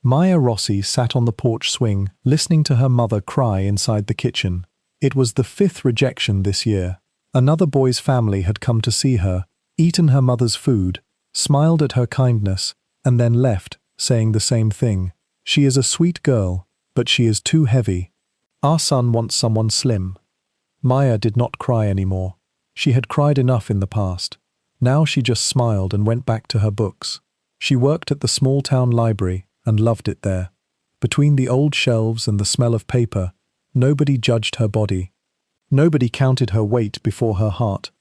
Maya Rossi sat on the porch swing, listening to her mother cry inside the kitchen. It was the 5th rejection this year. Another boy's family had come to see her, eaten her mother's food, smiled at her kindness, and then left, saying the same thing. She is a sweet girl, but she is too heavy. Our son wants someone slim. Maya did not cry anymore. She had cried enough in the past. Now she just smiled and went back to her books. She worked at the small-town library and loved it there. Between the old shelves and the smell of paper, nobody judged her body. Nobody counted her weight before her heart.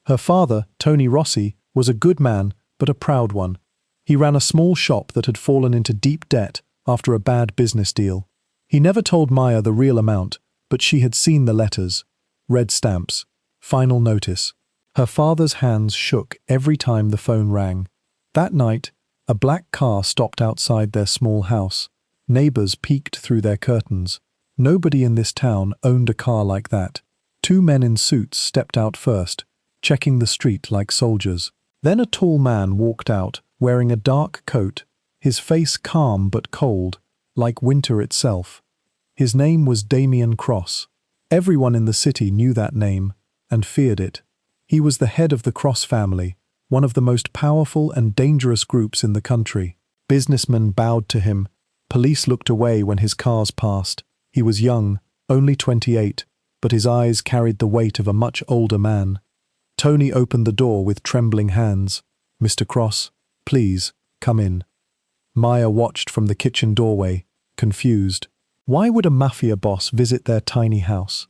Her father, Tony Rossi, was a good man, but a proud one. He ran a small shop that had fallen into deep debt after a bad business deal. He never told Maya the real amount, but she had seen the letters. Red stamps. Final notice. Her father's hands shook every time the phone rang. That night, a black car stopped outside their small house. Neighbors peeked through their curtains. Nobody in this town owned a car like that. 2 men in suits stepped out first, checking the street like soldiers. Then a tall man walked out, wearing a dark coat, his face calm but cold, like winter itself. His name was Damien Cross. Everyone in the city knew that name and feared it. He was the head of the Cross family, one of the most powerful and dangerous groups in the country. Businessmen bowed to him. Police looked away when his cars passed. He was young, only 28, but his eyes carried the weight of a much older man. Tony opened the door with trembling hands. "Mr. Cross, please, come in." Maya watched from the kitchen doorway, confused. Why would a mafia boss visit their tiny house?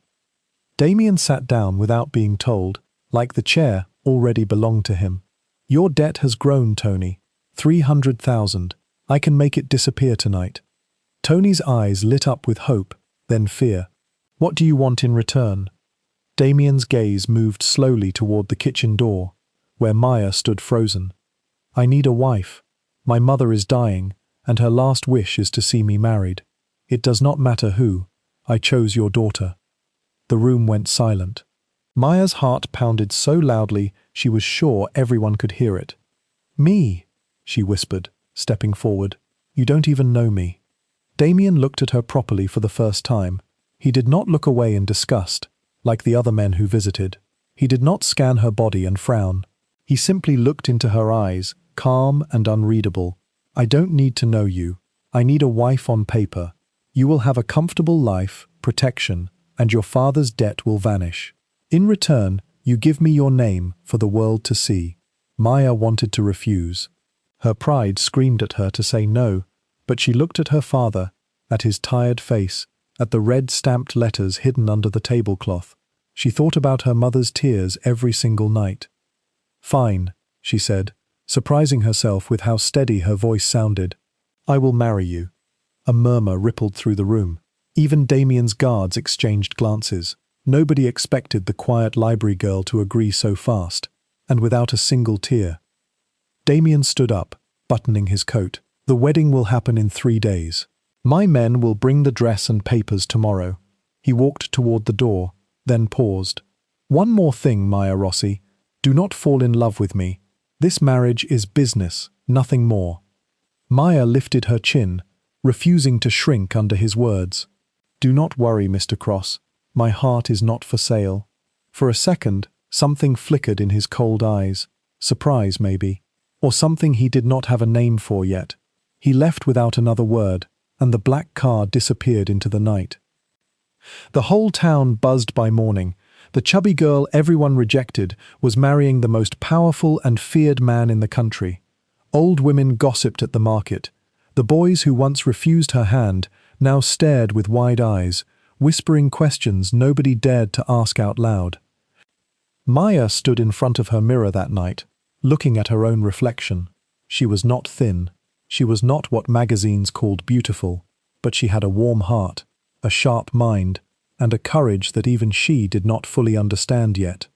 Damien sat down without being told, like the chair already belonged to him. "Your debt has grown, Tony. 300,000. I can make it disappear tonight." Tony's eyes lit up with hope, then fear. "What do you want in return?" Damien's gaze moved slowly toward the kitchen door, where Maya stood frozen. "I need a wife. My mother is dying, and her last wish is to see me married. It does not matter who. I chose your daughter." The room went silent. Maya's heart pounded so loudly she was sure everyone could hear it. "Me," she whispered, stepping forward. "You don't even know me." Damien looked at her properly for the first time. He did not look away in disgust, like the other men who visited. He did not scan her body and frown. He simply looked into her eyes, calm and unreadable. "I don't need to know you. I need a wife on paper. You will have a comfortable life, protection, and your father's debt will vanish. In return, you give me your name for the world to see." Maya wanted to refuse. Her pride screamed at her to say no, but she looked at her father, at his tired face, at the red stamped letters hidden under the tablecloth. She thought about her mother's tears every single night. "Fine," she said, surprising herself with how steady her voice sounded. "I will marry you." A murmur rippled through the room. Even Damien's guards exchanged glances. Nobody expected the quiet library girl to agree so fast, and without a single tear. Damien stood up, buttoning his coat. "The wedding will happen in 3 days. My men will bring the dress and papers tomorrow." He walked toward the door, then paused. "One more thing, Maya Rossi. Do not fall in love with me. This marriage is business, nothing more." Maya lifted her chin, refusing to shrink under his words. "Do not worry, Mr. Cross. My heart is not for sale." For a second, something flickered in his cold eyes. Surprise, maybe. Or something he did not have a name for yet. He left without another word, and the black car disappeared into the night. The whole town buzzed by morning. The chubby girl everyone rejected was marrying the most powerful and feared man in the country. Old women gossiped at the market. The boys who once refused her hand now stared with wide eyes, whispering questions nobody dared to ask out loud. Maya stood in front of her mirror that night, looking at her own reflection. She was not thin. She was not what magazines called beautiful, but she had a warm heart, a sharp mind, and a courage that even she did not fully understand yet.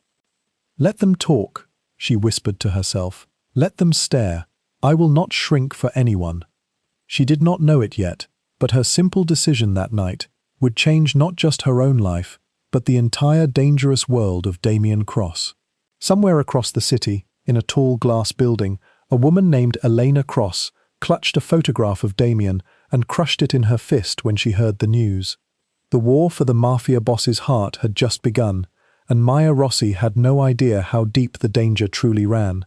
"Let them talk," she whispered to herself. "Let them stare. I will not shrink for anyone." She did not know it yet, but her simple decision that night would change not just her own life, but the entire dangerous world of Damien Cross. Somewhere across the city, in a tall glass building, a woman named Elena Cross clutched a photograph of Damien and crushed it in her fist when she heard the news. The war for the Mafia boss's heart had just begun, and Maya Rossi had no idea how deep the danger truly ran.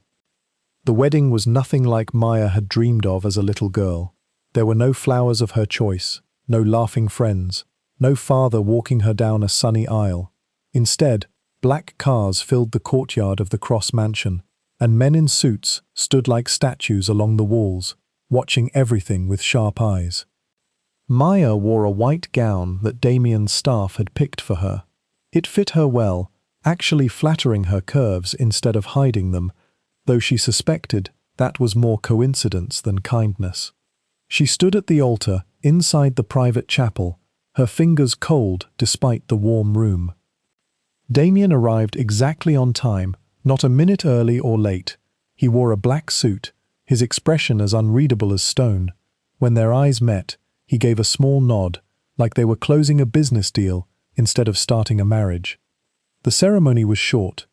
The wedding was nothing like Maya had dreamed of as a little girl. There were no flowers of her choice, no laughing friends, no father walking her down a sunny aisle. Instead, black cars filled the courtyard of the Cross mansion, and men in suits stood like statues along the walls, watching everything with sharp eyes. Maya wore a white gown that Damien's staff had picked for her. It fit her well, actually flattering her curves instead of hiding them, though she suspected that was more coincidence than kindness. She stood at the altar inside the private chapel, her fingers cold despite the warm room. Damien arrived exactly on time, not a minute early or late. He wore a black suit, his expression as unreadable as stone. When their eyes met, he gave a small nod, like they were closing a business deal instead of starting a marriage. The ceremony was short.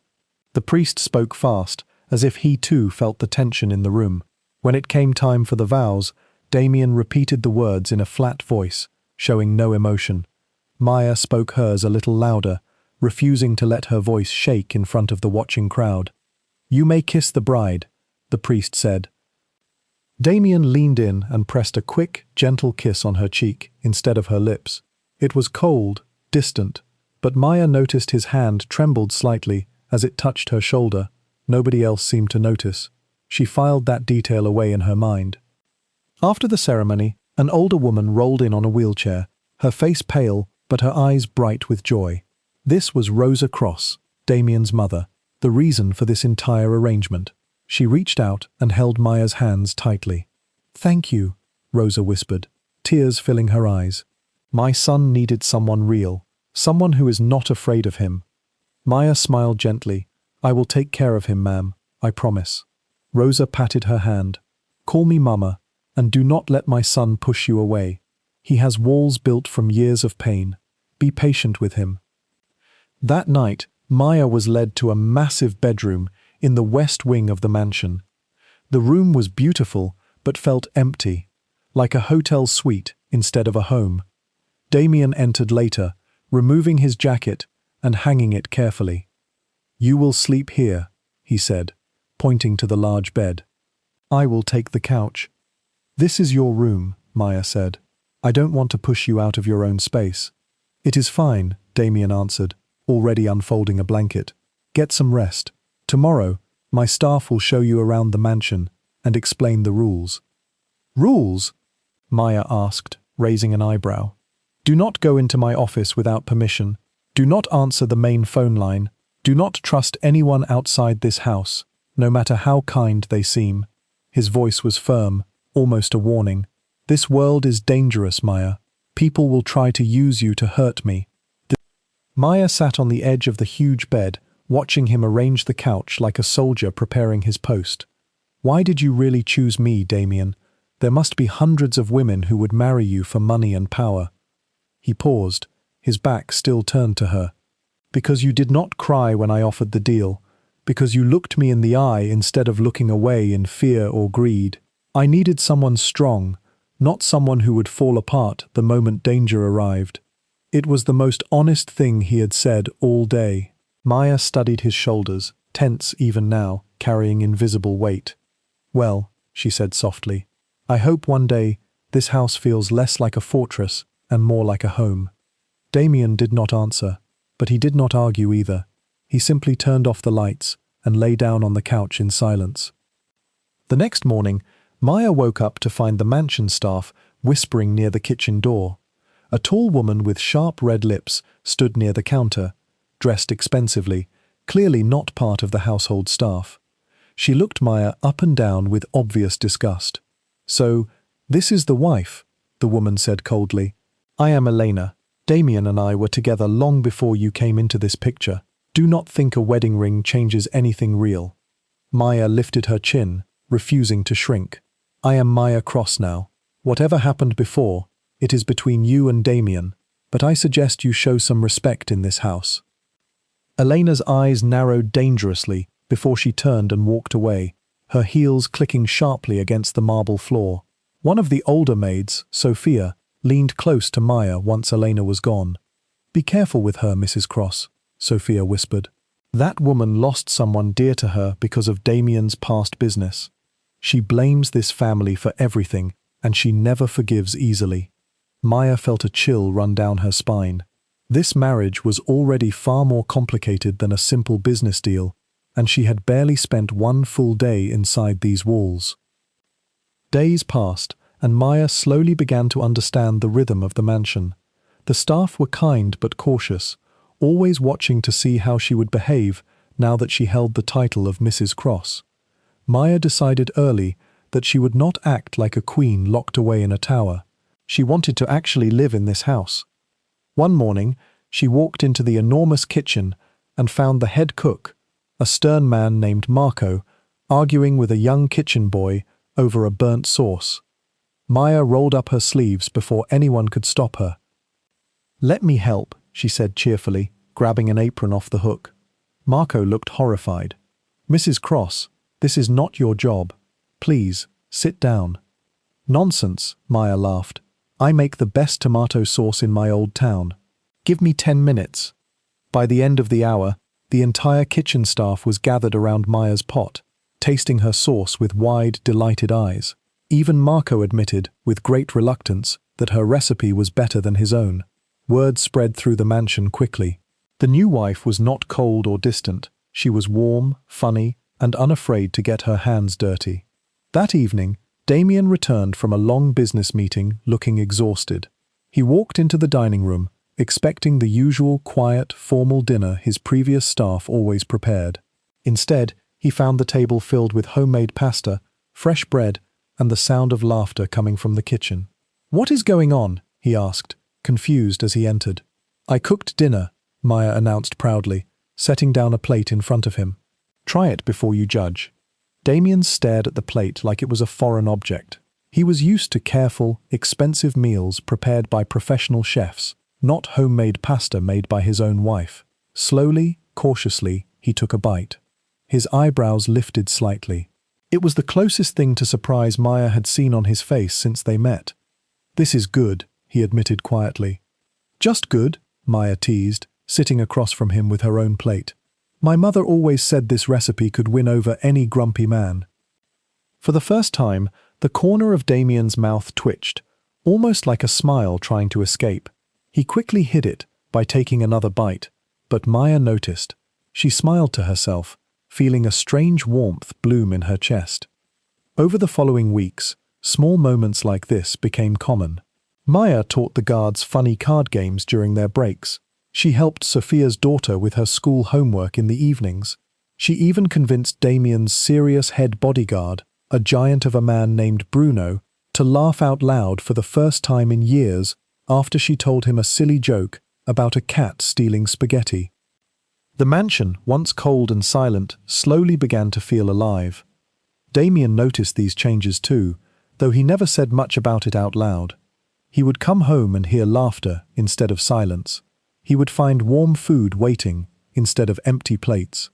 The priest spoke fast, as if he too felt the tension in the room. When it came time for the vows, Damien repeated the words in a flat voice, showing no emotion. Maya spoke hers a little louder, refusing to let her voice shake in front of the watching crowd. "You may kiss the bride," the priest said. Damien leaned in and pressed a quick, gentle kiss on her cheek instead of her lips. It was cold, distant, but Maya noticed his hand trembled slightly as it touched her shoulder. Nobody else seemed to notice. She filed that detail away in her mind. After the ceremony, an older woman rolled in on a wheelchair, her face pale but her eyes bright with joy. This was Rosa Cross, Damien's mother, the reason for this entire arrangement. She reached out and held Maya's hands tightly. "Thank you," Rosa whispered, tears filling her eyes. "My son needed someone real, someone who is not afraid of him." Maya smiled gently. "I will take care of him, ma'am, I promise." Rosa patted her hand. "Call me Mama, and do not let my son push you away. He has walls built from years of pain. Be patient with him." That night, Maya was led to a massive bedroom in the west wing of the mansion. The room was beautiful, but felt empty, like a hotel suite instead of a home. Damien entered later, removing his jacket and hanging it carefully. "You will sleep here," he said, pointing to the large bed. "I will take the couch." "This is your room," Maya said. "I don't want to push you out of your own space." "It is fine," Damien answered, already unfolding a blanket. "Get some rest. Tomorrow, my staff will show you around the mansion and explain the rules." "Rules?" Maya asked, raising an eyebrow. "Do not go into my office without permission. Do not answer the main phone line. Do not trust anyone outside this house, no matter how kind they seem." His voice was firm, almost a warning. "This world is dangerous, Maya. People will try to use you to hurt me." Maya sat on the edge of the huge bed, watching him arrange the couch like a soldier preparing his post. "Why did you really choose me, Damien? There must be hundreds of women who would marry you for money and power." He paused, his back still turned to her. "Because you did not cry when I offered the deal. Because you looked me in the eye instead of looking away in fear or greed. I needed someone strong, not someone who would fall apart the moment danger arrived." It was the most honest thing he had said all day. Maya studied his shoulders, tense even now, carrying invisible weight. "Well," she said softly, "I hope one day this house feels less like a fortress and more like a home." Damien did not answer, but he did not argue either. He simply turned off the lights and lay down on the couch in silence. The next morning, Maya woke up to find the mansion staff whispering near the kitchen door. A tall woman with sharp red lips stood near the counter, dressed expensively, clearly not part of the household staff. She looked Maya up and down with obvious disgust. "So, this is the wife," the woman said coldly. "I am Elena. Damien and I were together long before you came into this picture. Do not think a wedding ring changes anything real." Maya lifted her chin, refusing to shrink. "I am Maya Cross now. Whatever happened before, it is between you and Damien, but I suggest you show some respect in this house." Elena's eyes narrowed dangerously before she turned and walked away, her heels clicking sharply against the marble floor. One of the older maids, Sophia, leaned close to Maya once Elena was gone. "Be careful with her, Mrs. Cross," Sophia whispered. "That woman lost someone dear to her because of Damien's past business. She blames this family for everything, and she never forgives easily." Maya felt a chill run down her spine. This marriage was already far more complicated than a simple business deal, and she had barely spent one full day inside these walls. Days passed, and Maya slowly began to understand the rhythm of the mansion. The staff were kind but cautious, always watching to see how she would behave now that she held the title of Mrs. Cross. Maya decided early that she would not act like a queen locked away in a tower. She wanted to actually live in this house. One morning, she walked into the enormous kitchen and found the head cook, a stern man named Marco, arguing with a young kitchen boy over a burnt sauce. Maya rolled up her sleeves before anyone could stop her. "Let me help," she said cheerfully, grabbing an apron off the hook. Marco looked horrified. "Mrs. Cross, this is not your job. Please, sit down." "Nonsense," Maya laughed. "I make the best tomato sauce in my old town. Give me 10 minutes. By the end of the hour, the entire kitchen staff was gathered around Maya's pot, tasting her sauce with wide, delighted eyes. Even Marco admitted, with great reluctance, that her recipe was better than his own. Word spread through the mansion quickly. The new wife was not cold or distant. She was warm, funny, and unafraid to get her hands dirty. That evening, Damien returned from a long business meeting looking exhausted. He walked into the dining room, expecting the usual quiet, formal dinner his previous staff always prepared. Instead, he found the table filled with homemade pasta, fresh bread, and the sound of laughter coming from the kitchen. "What is going on?" he asked, confused as he entered. "I cooked dinner," Maya announced proudly, setting down a plate in front of him. "Try it before you judge." Damien stared at the plate like it was a foreign object. He was used to careful, expensive meals prepared by professional chefs, not homemade pasta made by his own wife. Slowly, cautiously, he took a bite. His eyebrows lifted slightly. It was the closest thing to surprise Maya had seen on his face since they met. "This is good," he admitted quietly. "Just good," Maya teased, sitting across from him with her own plate. "My mother always said this recipe could win over any grumpy man." For the first time, the corner of Damien's mouth twitched, almost like a smile trying to escape. He quickly hid it by taking another bite, but Maya noticed. She smiled to herself, feeling a strange warmth bloom in her chest. Over the following weeks, small moments like this became common. Maya taught the guards funny card games during their breaks. She helped Sophia's daughter with her school homework in the evenings. She even convinced Damien's serious head bodyguard, a giant of a man named Bruno, to laugh out loud for the first time in years after she told him a silly joke about a cat stealing spaghetti. The mansion, once cold and silent, slowly began to feel alive. Damien noticed these changes too, though he never said much about it out loud. He would come home and hear laughter instead of silence. He would find warm food waiting instead of empty plates.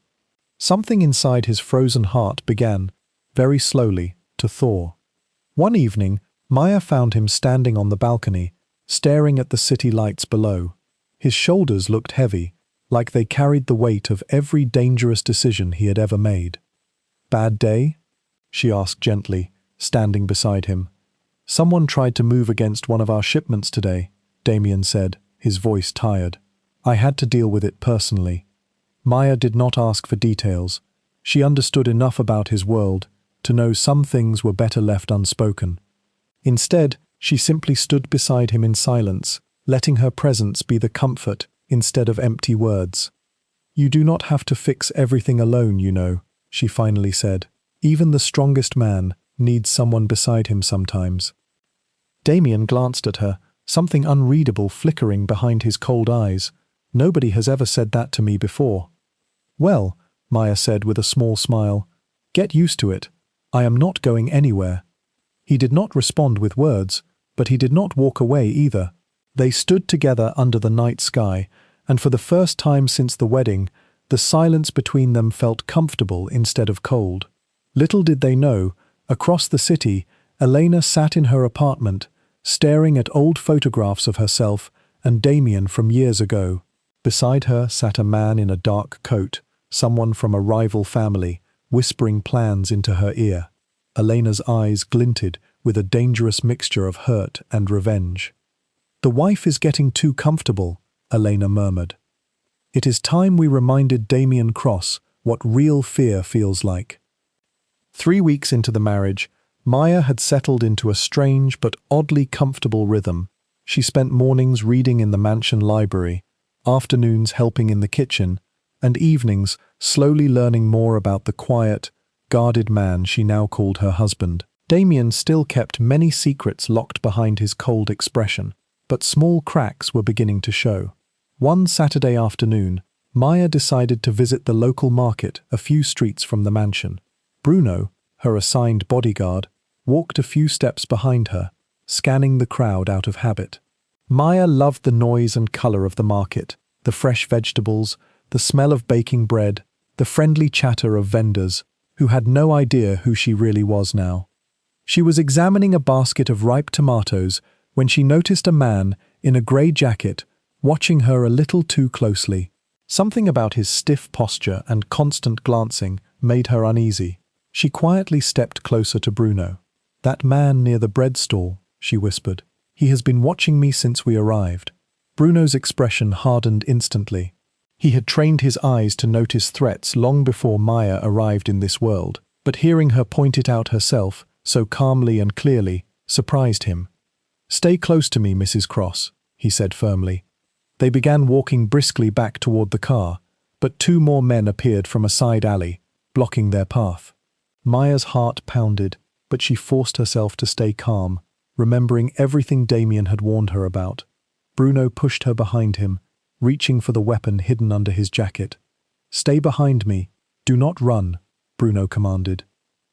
Something inside his frozen heart began, very slowly, to thaw. One evening, Maya found him standing on the balcony, staring at the city lights below. His shoulders looked heavy, like they carried the weight of every dangerous decision he had ever made. "Bad day?" she asked gently, standing beside him. "Someone tried to move against one of our shipments today," Damien said, his voice tired. "I had to deal with it personally." Maya did not ask for details. She understood enough about his world to know some things were better left unspoken. Instead, she simply stood beside him in silence, letting her presence be the comfort instead of empty words. "You do not have to fix everything alone, you know," she finally said. "Even the strongest man needs someone beside him sometimes." Damien glanced at her, something unreadable flickering behind his cold eyes. "Nobody has ever said that to me before." "Well," Maya said with a small smile, "get used to it. I am not going anywhere." He did not respond with words, but he did not walk away either. They stood together under the night sky, and for the first time since the wedding, the silence between them felt comfortable instead of cold. Little did they know, across the city, Elena sat in her apartment, staring at old photographs of herself and Damien from years ago. Beside her sat a man in a dark coat, someone from a rival family, whispering plans into her ear. Elena's eyes glinted with a dangerous mixture of hurt and revenge. "The wife is getting too comfortable," Elena murmured. "It is time we reminded Damien Cross what real fear feels like." 3 weeks into the marriage, Maya had settled into a strange but oddly comfortable rhythm. She spent mornings reading in the mansion library, afternoons helping in the kitchen, and evenings slowly learning more about the quiet, guarded man she now called her husband. Damien still kept many secrets locked behind his cold expression, but small cracks were beginning to show. One Saturday afternoon, Maya decided to visit the local market a few streets from the mansion. Bruno, her assigned bodyguard, walked a few steps behind her, scanning the crowd out of habit. Maya loved the noise and color of the market, the fresh vegetables, the smell of baking bread, the friendly chatter of vendors, who had no idea who she really was now. She was examining a basket of ripe tomatoes when she noticed a man in a grey jacket watching her a little too closely. Something about his stiff posture and constant glancing made her uneasy. She quietly stepped closer to Bruno. "That man near the bread stall," she whispered. "He has been watching me since we arrived." Bruno's expression hardened instantly. He had trained his eyes to notice threats long before Maya arrived in this world, but hearing her point it out herself, so calmly and clearly, surprised him. "Stay close to me, Mrs. Cross," he said firmly. They began walking briskly back toward the car, but 2 more men appeared from a side alley, blocking their path. Maya's heart pounded, but she forced herself to stay calm, remembering everything Damien had warned her about. Bruno pushed her behind him, reaching for the weapon hidden under his jacket. "Stay behind me. Do not run," Bruno commanded.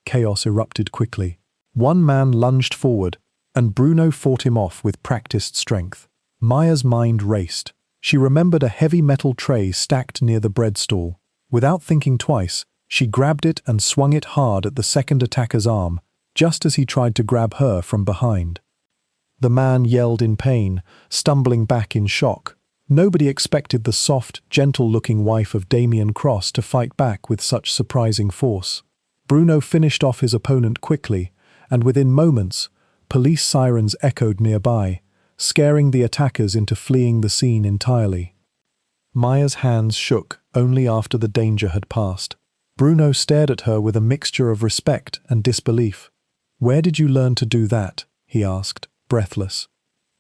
Chaos erupted quickly. One man lunged forward, and Bruno fought him off with practiced strength. Maya's mind raced. She remembered a heavy metal tray stacked near the bread stall. Without thinking twice, she grabbed it and swung it hard at the second attacker's arm, just as he tried to grab her from behind. The man yelled in pain, stumbling back in shock. Nobody expected the soft, gentle-looking wife of Damien Cross to fight back with such surprising force. Bruno finished off his opponent quickly, and within moments, police sirens echoed nearby, scaring the attackers into fleeing the scene entirely. Maya's hands shook only after the danger had passed. Bruno stared at her with a mixture of respect and disbelief. "Where did you learn to do that?" he asked, breathless.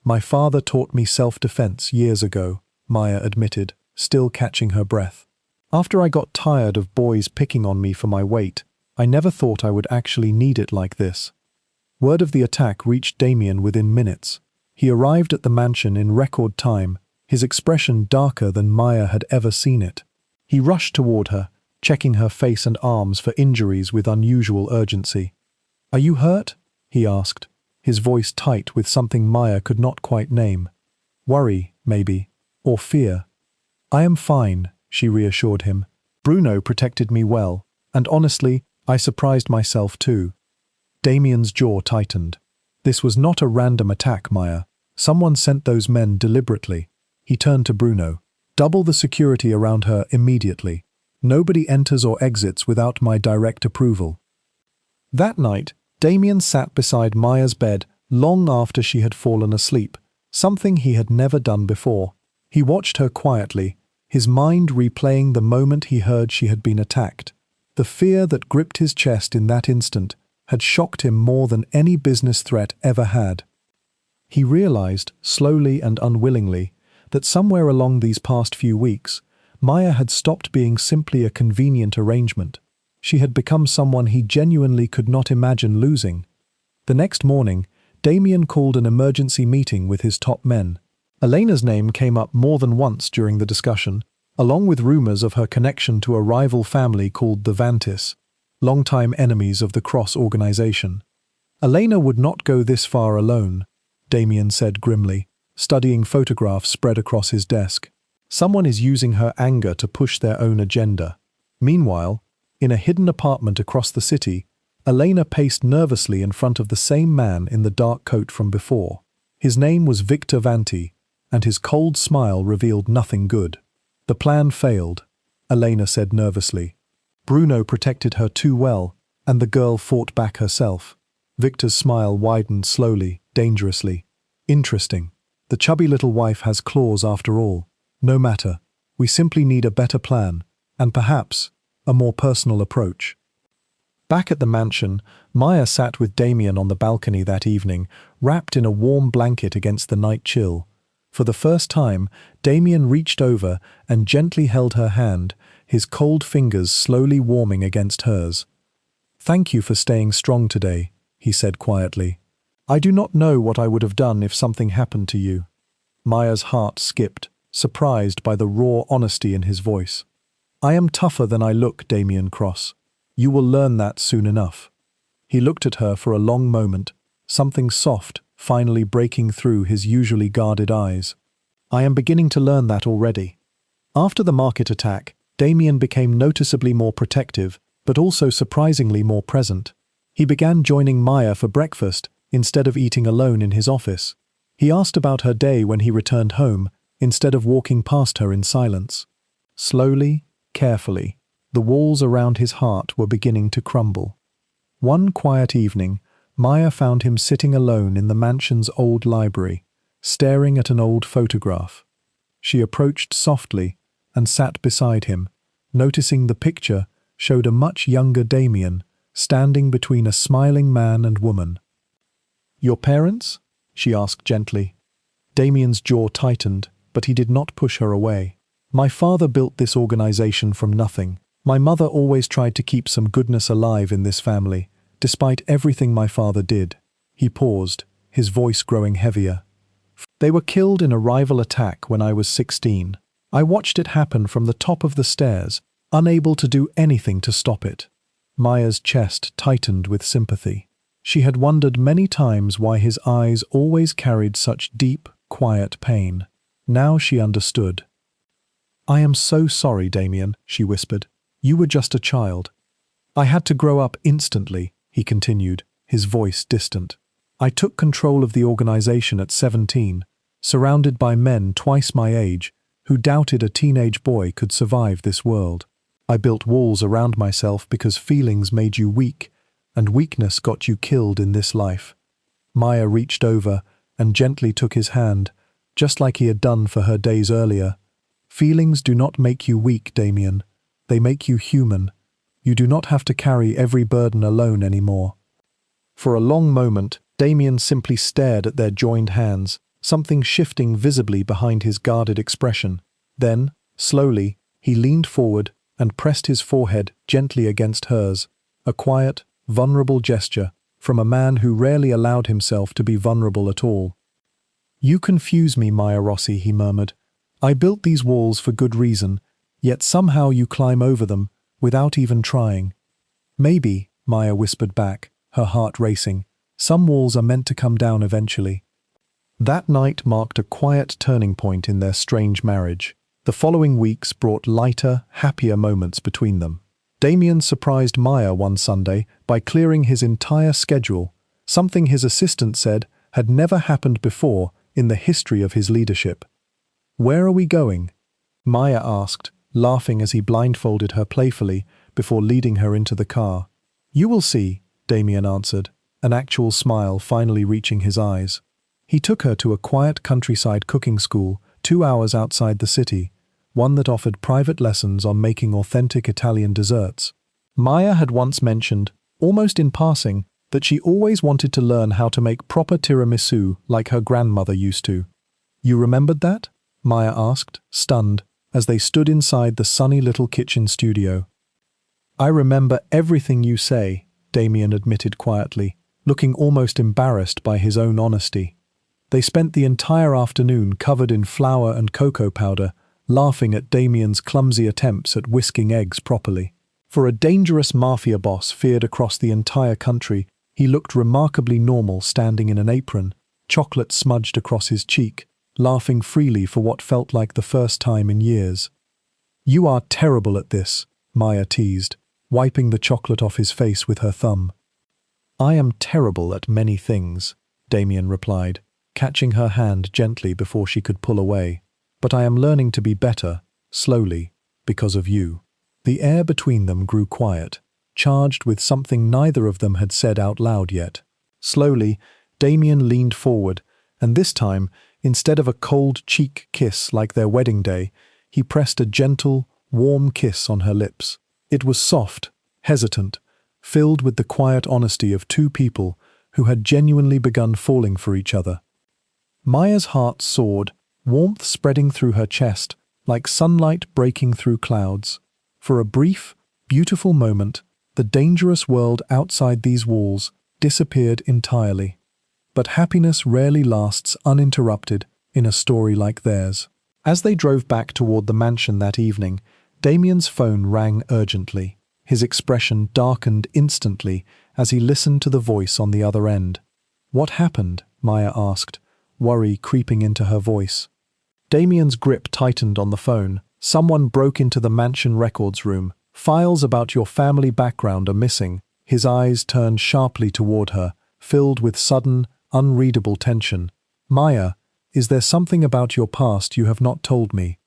"My father taught me self-defense years ago," Maya admitted, still catching her breath. "After I got tired of boys picking on me for my weight, I never thought I would actually need it like this." Word of the attack reached Damien within minutes. He arrived at the mansion in record time, his expression darker than Maya had ever seen it. He rushed toward her, checking her face and arms for injuries with unusual urgency. "Are you hurt?" he asked, his voice tight with something Maya could not quite name. "Worry, maybe, or fear." "I am fine," she reassured him. "Bruno protected me well, and honestly, I surprised myself too." Damien's jaw tightened. "This was not a random attack, Maya. Someone sent those men deliberately." He turned to Bruno. "Double the security around her immediately. Nobody enters or exits without my direct approval." That night, Damien sat beside Maya's bed long after she had fallen asleep, something he had never done before. He watched her quietly, his mind replaying the moment he heard she had been attacked. The fear that gripped his chest in that instant had shocked him more than any business threat ever had. He realized, slowly and unwillingly, that somewhere along these past few weeks, Maya had stopped being simply a convenient arrangement. She had become someone he genuinely could not imagine losing. The next morning, Damien called an emergency meeting with his top men. Elena's name came up more than once during the discussion, along with rumors of her connection to a rival family called the Vantis, longtime enemies of the Cross organization. "Elena would not go this far alone," Damien said grimly, studying photographs spread across his desk. "Someone is using her anger to push their own agenda." Meanwhile, in a hidden apartment across the city, Elena paced nervously in front of the same man in the dark coat from before. His name was Victor Vanti, and his cold smile revealed nothing good. The plan failed, Elena said nervously. Bruno protected her too well, and the girl fought back herself. Victor's smile widened slowly, dangerously. Interesting. The chubby little wife has claws after all. No matter. We simply need a better plan, and perhaps a more personal approach. Back at the mansion, Maya sat with Damien on the balcony that evening, wrapped in a warm blanket against the night chill. For the first time, Damien reached over and gently held her hand, his cold fingers slowly warming against hers. "Thank you for staying strong today," he said quietly. "I do not know what I would have done if something happened to you." Maya's heart skipped, surprised by the raw honesty in his voice. "I am tougher than I look, Damien Cross. You will learn that soon enough." He looked at her for a long moment, something soft finally breaking through his usually guarded eyes. "I am beginning to learn that already." After the market attack, Damien became noticeably more protective, but also surprisingly more present. He began joining Maya for breakfast instead of eating alone in his office. He asked about her day when he returned home, instead of walking past her in silence. Slowly, carefully, the walls around his heart were beginning to crumble. One quiet evening, Maya found him sitting alone in the mansion's old library, staring at an old photograph. She approached softly and sat beside him, noticing the picture showed a much younger Damien, standing between a smiling man and woman. "Your parents?" she asked gently. Damien's jaw tightened, but he did not push her away. "My father built this organization from nothing. My mother always tried to keep some goodness alive in this family, despite everything my father did." He paused, his voice growing heavier. "They were killed in a rival attack when I was 16. I watched it happen from the top of the stairs, unable to do anything to stop it." Maya's chest tightened with sympathy. She had wondered many times why his eyes always carried such deep, quiet pain. Now she understood. "I am so sorry, Damien," she whispered. "You were just a child." "I had to grow up instantly," he continued, his voice distant. "I took control of the organization at 17, surrounded by men twice my age, who doubted a teenage boy could survive this world. I built walls around myself because feelings made you weak, and weakness got you killed in this life." Maya reached over and gently took his hand, just like he had done for her days earlier. "Feelings do not make you weak, Damien. They make you human. You do not have to carry every burden alone anymore." For a long moment, Damien simply stared at their joined hands, something shifting visibly behind his guarded expression. Then, slowly, he leaned forward and pressed his forehead gently against hers, a quiet, vulnerable gesture from a man who rarely allowed himself to be vulnerable at all. "You confuse me, Maya Rossi," he murmured. "I built these walls for good reason, yet somehow you climb over them without even trying." "Maybe," Maya whispered back, her heart racing, "some walls are meant to come down eventually." That night marked a quiet turning point in their strange marriage. The following weeks brought lighter, happier moments between them. Damien surprised Maya one Sunday by clearing his entire schedule, something his assistant said had never happened before in the history of his leadership. "Where are we going?" Maya asked, laughing as he blindfolded her playfully before leading her into the car. "You will see," Damien answered, an actual smile finally reaching his eyes. He took her to a quiet countryside cooking school 2 hours outside the city, one that offered private lessons on making authentic Italian desserts. Maya had once mentioned, almost in passing, that she always wanted to learn how to make proper tiramisu like her grandmother used to. "You remembered that?" Maya asked, stunned, as they stood inside the sunny little kitchen studio. "I remember everything you say," Damien admitted quietly, looking almost embarrassed by his own honesty. They spent the entire afternoon covered in flour and cocoa powder, laughing at Damien's clumsy attempts at whisking eggs properly. For a dangerous mafia boss feared across the entire country, he looked remarkably normal standing in an apron, chocolate smudged across his cheek, laughing freely for what felt like the first time in years. "You are terrible at this," Maya teased, wiping the chocolate off his face with her thumb. I am terrible at many things, Damien replied, catching her hand gently before she could pull away. But I am learning to be better, slowly, because of you. The air between them grew quiet, charged with something neither of them had said out loud yet. Slowly, Damien leaned forward, and this time, instead of a cold cheek kiss like their wedding day, he pressed a gentle, warm kiss on her lips. It was soft, hesitant, filled with the quiet honesty of two people who had genuinely begun falling for each other. Maya's heart soared, warmth spreading through her chest, like sunlight breaking through clouds. For a brief, beautiful moment, the dangerous world outside these walls disappeared entirely. But happiness rarely lasts uninterrupted in a story like theirs. As they drove back toward the mansion that evening, Damien's phone rang urgently. His expression darkened instantly as he listened to the voice on the other end. "What happened?" Maya asked, worry creeping into her voice. Damien's grip tightened on the phone. "Someone broke into the mansion records room. Files about your family background are missing." His eyes turned sharply toward her, filled with sudden, unreadable tension. "Maya, is there something about your past you have not told me?"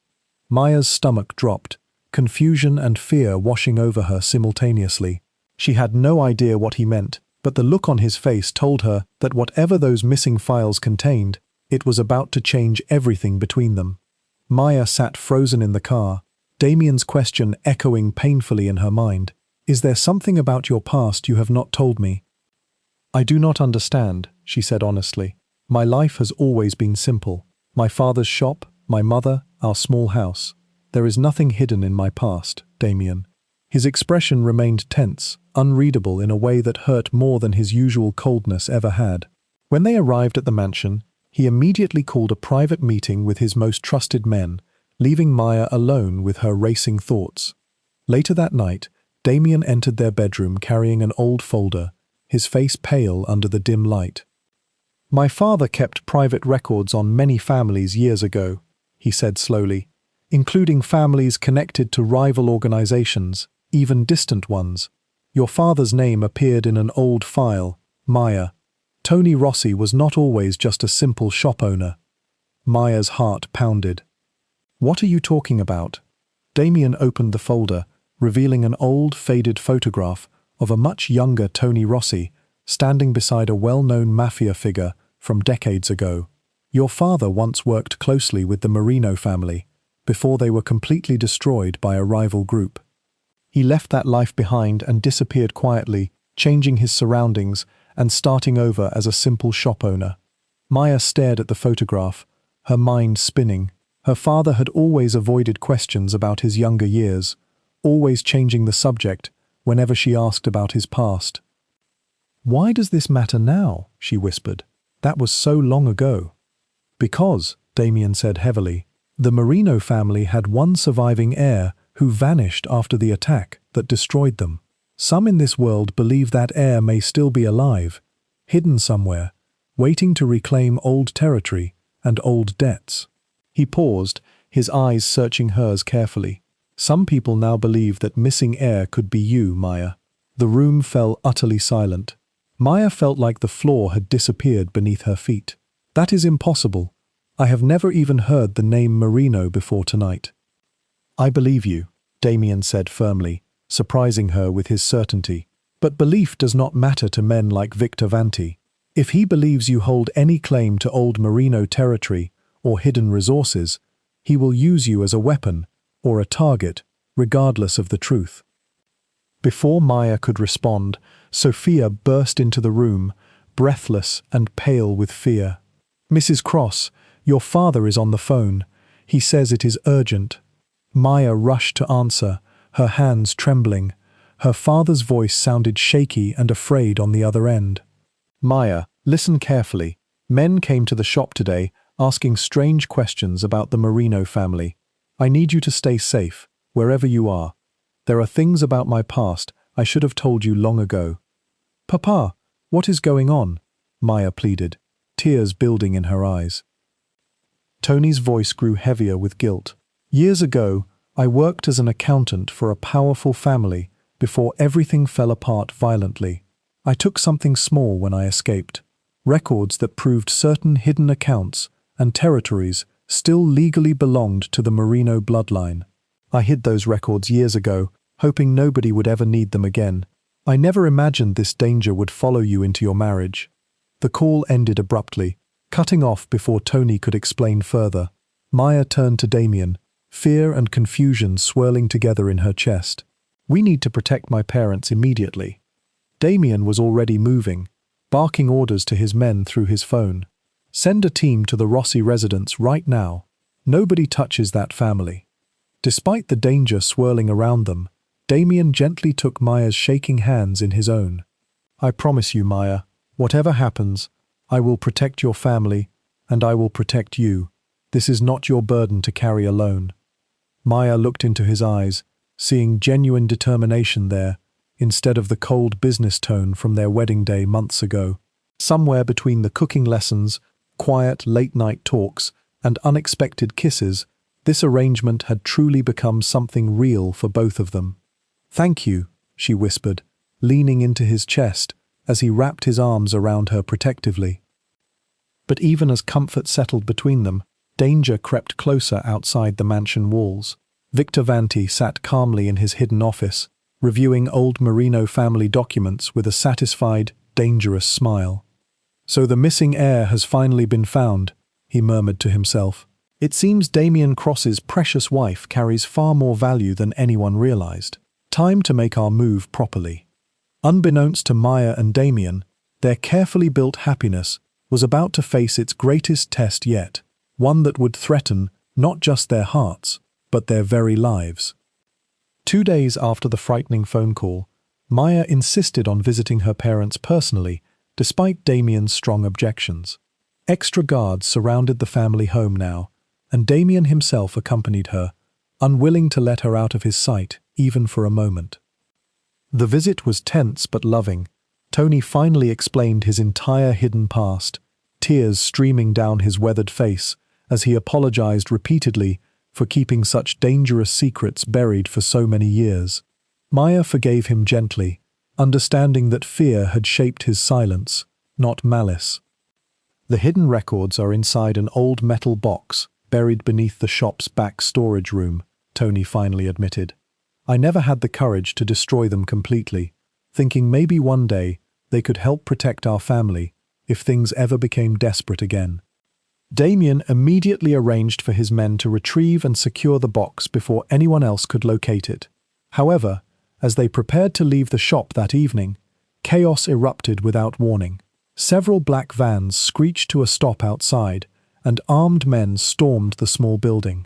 Maya's stomach dropped, confusion and fear washing over her simultaneously. She had no idea what he meant, but the look on his face told her that whatever those missing files contained, it was about to change everything between them. Maya sat frozen in the car, Damien's question echoing painfully in her mind. "Is there something about your past you have not told me?" "I do not understand," she said honestly. "My life has always been simple. My father's shop, my mother, our small house. There is nothing hidden in my past, Damien." His expression remained tense, unreadable in a way that hurt more than his usual coldness ever had. When they arrived at the mansion, he immediately called a private meeting with his most trusted men, leaving Maya alone with her racing thoughts. Later that night, Damien entered their bedroom carrying an old folder, his face pale under the dim light. "My father kept private records on many families years ago," he said slowly, "including families connected to rival organizations, even distant ones. Your father's name appeared in an old file, Maya. Tony Rossi was not always just a simple shop owner." Maya's heart pounded. "What are you talking about?" Damien opened the folder, revealing an old, faded photograph of a much younger Tony Rossi standing beside a well-known Mafia figure from decades ago. "Your father once worked closely with the Marino family, before they were completely destroyed by a rival group. He left that life behind and disappeared quietly, changing his surroundings and starting over as a simple shop owner." Maya stared at the photograph, her mind spinning. Her father had always avoided questions about his younger years, always changing the subject whenever she asked about his past. "Why does this matter now?" she whispered. "That was so long ago." "Because," Damien said heavily, "the Marino family had one surviving heir who vanished after the attack that destroyed them. Some in this world believe that heir may still be alive, hidden somewhere, waiting to reclaim old territory and old debts." He paused, his eyes searching hers carefully. "Some people now believe that missing heir could be you, Maya." The room fell utterly silent. Maya felt like the floor had disappeared beneath her feet. "That is impossible. I have never even heard the name Marino before tonight." "I believe you," Damien said firmly, surprising her with his certainty. "But belief does not matter to men like Victor Vanti. If he believes you hold any claim to old Marino territory or hidden resources, he will use you as a weapon or a target, regardless of the truth." Before Maya could respond, Sophia burst into the room, breathless and pale with fear. "Mrs. Cross, your father is on the phone. He says it is urgent." Maya rushed to answer, her hands trembling. Her father's voice sounded shaky and afraid on the other end. "Maya, listen carefully. Men came to the shop today, asking strange questions about the Marino family. I need you to stay safe, wherever you are. There are things about my past I should have told you long ago." "Papa, what is going on?" Maya pleaded, tears building in her eyes. Tony's voice grew heavier with guilt. "Years ago, I worked as an accountant for a powerful family before everything fell apart violently. I took something small when I escaped. Records that proved certain hidden accounts and territories still legally belonged to the Marino bloodline. I hid those records years ago, hoping nobody would ever need them again. I never imagined this danger would follow you into your marriage. The call ended abruptly, cutting off before Tony could explain further. Maya turned to Damien, fear and confusion swirling together in her chest. We need to protect my parents immediately. Damien was already moving, barking orders to his men through his phone. Send a team to the Rossi residence right now. Nobody touches that family. Despite the danger swirling around them, Damien gently took Maya's shaking hands in his own. I promise you, Maya, whatever happens, I will protect your family, and I will protect you. This is not your burden to carry alone. Maya looked into his eyes, seeing genuine determination there, instead of the cold business tone from their wedding day months ago. Somewhere between the cooking lessons, quiet late-night talks, and unexpected kisses, this arrangement had truly become something real for both of them. "Thank you," she whispered, leaning into his chest as he wrapped his arms around her protectively. But even as comfort settled between them, danger crept closer outside the mansion walls. Victor Vanti sat calmly in his hidden office, reviewing old Marino family documents with a satisfied, dangerous smile. "So the missing heir has finally been found," he murmured to himself. "It seems Damien Cross's precious wife carries far more value than anyone realized. Time to make our move properly." Unbeknownst to Maya and Damien, their carefully built happiness was about to face its greatest test yet, one that would threaten not just their hearts, but their very lives. 2 days after the frightening phone call, Maya insisted on visiting her parents personally, despite Damien's strong objections. Extra guards surrounded the family home now, and Damien himself accompanied her, unwilling to let her out of his sight, even for a moment. The visit was tense but loving. Tony finally explained his entire hidden past, tears streaming down his weathered face as he apologized repeatedly for keeping such dangerous secrets buried for so many years. Maya forgave him gently, understanding that fear had shaped his silence, not malice. The hidden records are inside an old metal box buried beneath the shop's back storage room, Tony finally admitted. I never had the courage to destroy them completely, thinking maybe one day they could help protect our family if things ever became desperate again. Damien immediately arranged for his men to retrieve and secure the box before anyone else could locate it. However, as they prepared to leave the shop that evening, chaos erupted without warning. Several black vans screeched to a stop outside, and armed men stormed the small building.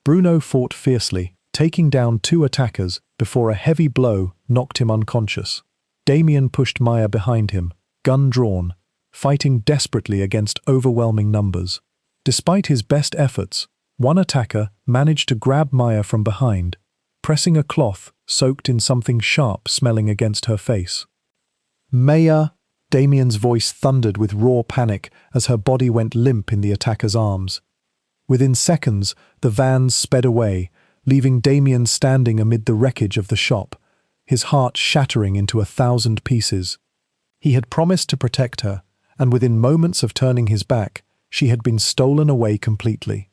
Bruno fought fiercely, taking down 2 attackers before a heavy blow knocked him unconscious. Damien pushed Maya behind him, gun drawn, fighting desperately against overwhelming numbers. Despite his best efforts, one attacker managed to grab Maya from behind, pressing a cloth soaked in something sharp smelling against her face. "Maya!" Damien's voice thundered with raw panic as her body went limp in the attacker's arms. Within seconds, the vans sped away, leaving Damien standing amid the wreckage of the shop, his heart shattering into 1,000 pieces. He had promised to protect her, and within moments of turning his back, she had been stolen away completely.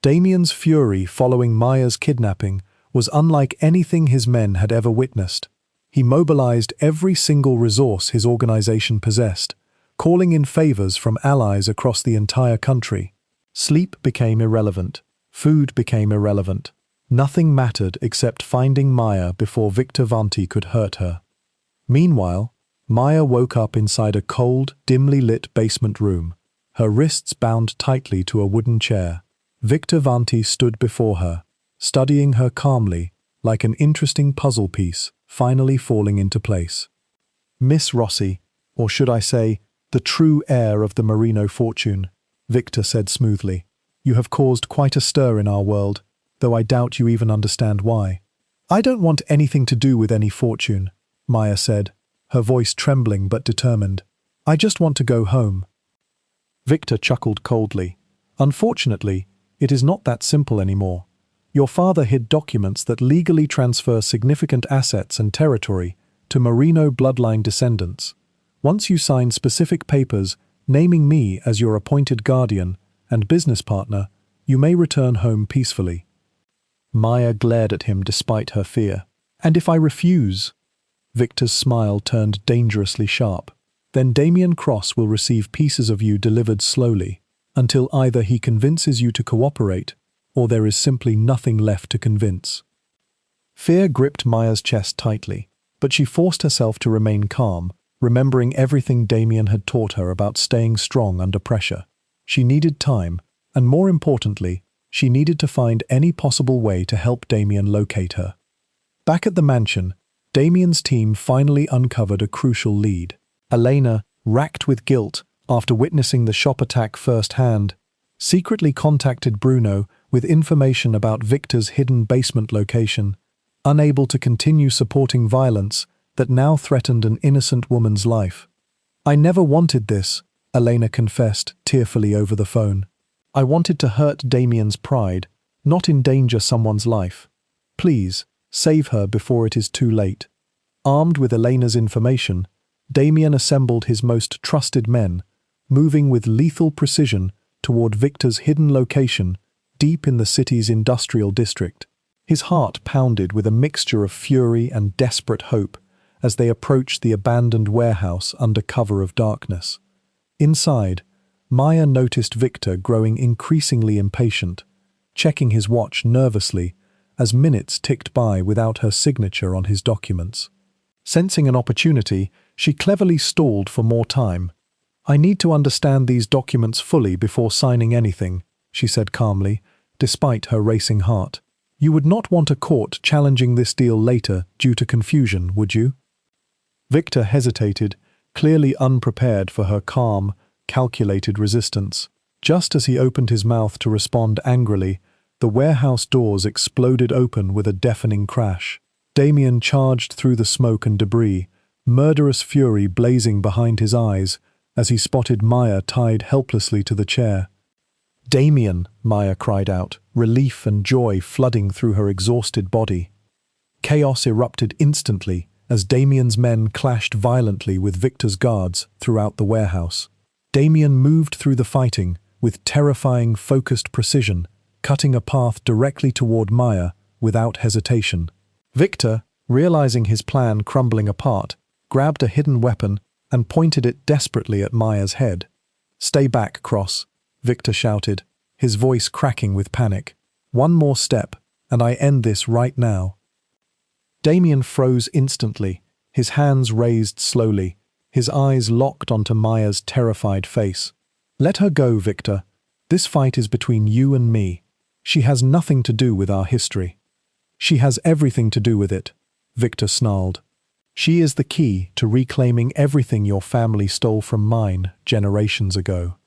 Damien's fury following Maya's kidnapping was unlike anything his men had ever witnessed. He mobilized every single resource his organization possessed, calling in favors from allies across the entire country. Sleep became irrelevant. Food became irrelevant. Nothing mattered except finding Maya before Victor Vanti could hurt her. Meanwhile, Maya woke up inside a cold, dimly lit basement room, her wrists bound tightly to a wooden chair. Victor Vanti stood before her, studying her calmly, like an interesting puzzle piece finally falling into place. "Miss Rossi, or should I say, the true heir of the Marino fortune," Victor said smoothly. "You have caused quite a stir in our world, though I doubt you even understand why." "I don't want anything to do with any fortune," Maya said, her voice trembling but determined. "I just want to go home." Victor chuckled coldly. "Unfortunately, it is not that simple anymore. Your father hid documents that legally transfer significant assets and territory to Merino bloodline descendants. Once you sign specific papers naming me as your appointed guardian and business partner, you may return home peacefully." Maya glared at him despite her fear. "And if I refuse?" Victor's smile turned dangerously sharp. "Then Damien Cross will receive pieces of you delivered slowly, until either he convinces you to cooperate, or there is simply nothing left to convince." Fear gripped Maya's chest tightly, but she forced herself to remain calm, remembering everything Damien had taught her about staying strong under pressure. She needed time, and more importantly, she needed to find any possible way to help Damien locate her. Back at the mansion, Damien's team finally uncovered a crucial lead. Elena, racked with guilt after witnessing the shop attack firsthand, secretly contacted Bruno with information about Victor's hidden basement location, unable to continue supporting violence that now threatened an innocent woman's life. "I never wanted this," Elena confessed tearfully over the phone. "I wanted to hurt Damien's pride, not endanger someone's life. Please, save her before it is too late." Armed with Elena's information, Damien assembled his most trusted men, moving with lethal precision toward Victor's hidden location deep in the city's industrial district. His heart pounded with a mixture of fury and desperate hope as they approached the abandoned warehouse under cover of darkness. Inside, Maya noticed Victor growing increasingly impatient, checking his watch nervously as minutes ticked by without her signature on his documents. Sensing an opportunity, she cleverly stalled for more time. "I need to understand these documents fully before signing anything," she said calmly, despite her racing heart. "You would not want a court challenging this deal later due to confusion, would you?" Victor hesitated, clearly unprepared for her calm, calculated resistance. Just as he opened his mouth to respond angrily, the warehouse doors exploded open with a deafening crash. Damien charged through the smoke and debris, murderous fury blazing behind his eyes as he spotted Maya tied helplessly to the chair. "Damien!" Maya cried out, relief and joy flooding through her exhausted body. Chaos erupted instantly as Damien's men clashed violently with Victor's guards throughout the warehouse. Damien moved through the fighting with terrifying, focused precision, cutting a path directly toward Maya without hesitation. Victor, realizing his plan crumbling apart, grabbed a hidden weapon and pointed it desperately at Maya's head. "Stay back, Cross," Victor shouted, his voice cracking with panic. "One more step, and I end this right now." Damien froze instantly, his hands raised slowly, his eyes locked onto Maya's terrified face. "Let her go, Victor. This fight is between you and me. She has nothing to do with our history." "She has everything to do with it," Victor snarled. "She is the key to reclaiming everything your family stole from mine generations ago."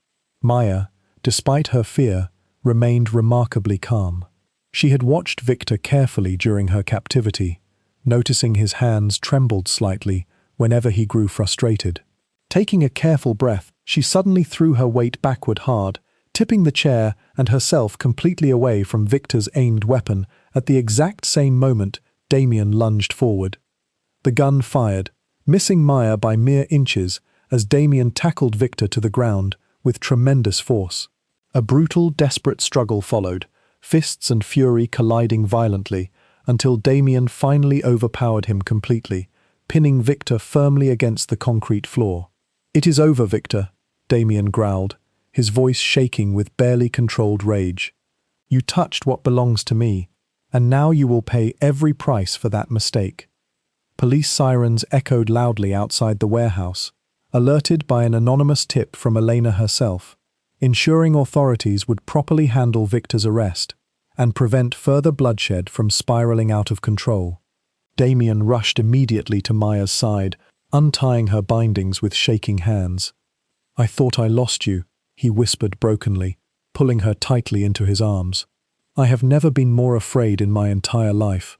Maya, despite her fear, remained remarkably calm. She had watched Victor carefully during her captivity, noticing his hands trembled slightly whenever he grew frustrated. Taking a careful breath, she suddenly threw her weight backward hard, tipping the chair and herself completely away from Victor's aimed weapon at the exact same moment Damien lunged forward. The gun fired, missing Maya by mere inches as Damien tackled Victor to the ground with tremendous force. A brutal, desperate struggle followed, fists and fury colliding violently, until Damien finally overpowered him completely, pinning Victor firmly against the concrete floor. "It is over, Victor," Damien growled, his voice shaking with barely controlled rage. "You touched what belongs to me, and now you will pay every price for that mistake." Police sirens echoed loudly outside the warehouse, alerted by an anonymous tip from Elena herself, ensuring authorities would properly handle Victor's arrest and prevent further bloodshed from spiraling out of control. Damien rushed immediately to Maya's side, untying her bindings with shaking hands. "I thought I lost you," he whispered brokenly, pulling her tightly into his arms. "I have never been more afraid in my entire life."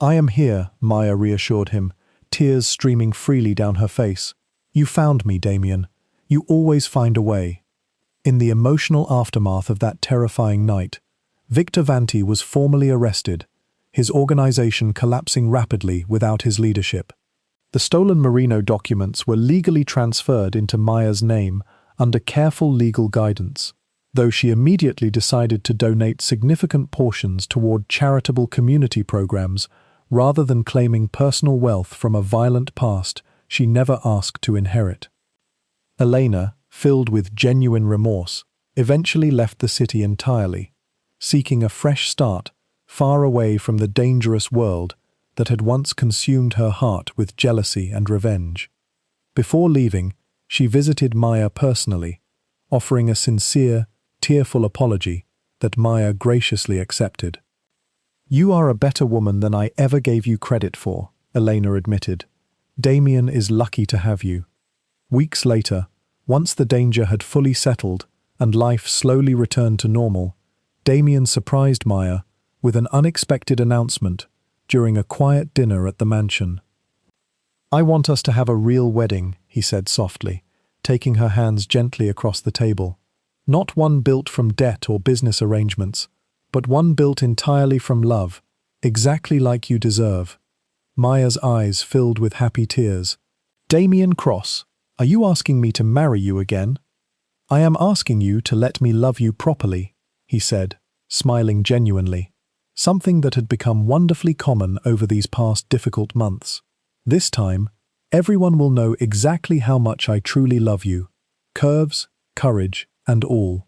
"I am here," Maya reassured him, tears streaming freely down her face. "You found me, Damien. You always find a way." In the emotional aftermath of that terrifying night, Victor Vanti was formally arrested, his organization collapsing rapidly without his leadership. The stolen merino documents were legally transferred into Maya's name under careful legal guidance, though she immediately decided to donate significant portions toward charitable community programs rather than claiming personal wealth from a violent past she never asked to inherit. Elena, filled with genuine remorse, eventually left the city entirely, seeking a fresh start far away from the dangerous world that had once consumed her heart with jealousy and revenge. Before leaving, she visited Maya personally, offering a sincere, tearful apology that Maya graciously accepted. "You are a better woman than I ever gave you credit for," Elena admitted. "Damien is lucky to have you." Weeks later, once the danger had fully settled and life slowly returned to normal, Damien surprised Maya with an unexpected announcement during a quiet dinner at the mansion. "I want us to have a real wedding," he said softly, taking her hands gently across the table. "Not one built from debt or business arrangements, but one built entirely from love, exactly like you deserve." Maya's eyes filled with happy tears. "Damien Cross, are you asking me to marry you again?" "I am asking you to let me love you properly," he said, smiling genuinely, something that had become wonderfully common over these past difficult months. "This time, everyone will know exactly how much I truly love you. Curves, courage, and all."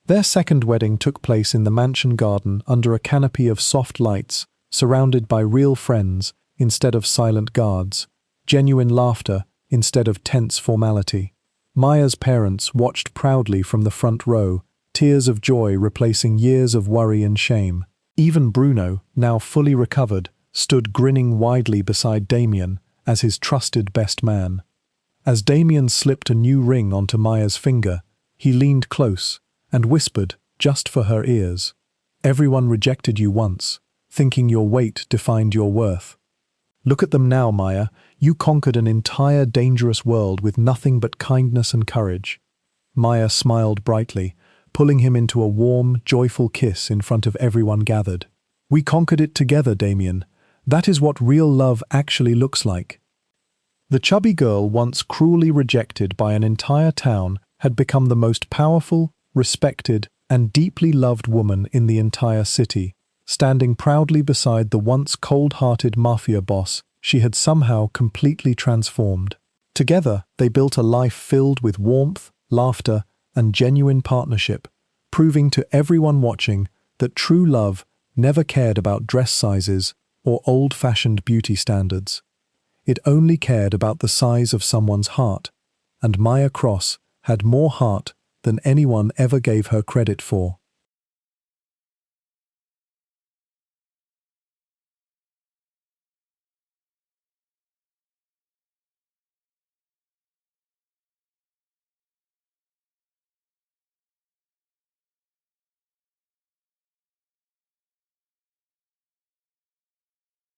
Their second wedding took place in the mansion garden under a canopy of soft lights, surrounded by real friends instead of silent guards, genuine laughter instead of tense formality. Maya's parents watched proudly from the front row, tears of joy replacing years of worry and shame. Even Bruno, now fully recovered, stood grinning widely beside Damien as his trusted best man. As Damien slipped a new ring onto Maya's finger, he leaned close and whispered, just for her ears, "Everyone rejected you once, thinking your weight defined your worth. Look at them now, Maya. You conquered an entire dangerous world with nothing but kindness and courage." Maya smiled brightly, pulling him into a warm, joyful kiss in front of everyone gathered. "We conquered it together, Damien. That is what real love actually looks like." The chubby girl, once cruelly rejected by an entire town, had become the most powerful, respected, and deeply loved woman in the entire city, standing proudly beside the once cold-hearted Mafia boss she had somehow completely transformed. Together, they built a life filled with warmth, laughter, and genuine partnership, proving to everyone watching that true love never cared about dress sizes or old-fashioned beauty standards. It only cared about the size of someone's heart, and Maya Cross had more heart than anyone ever gave her credit for.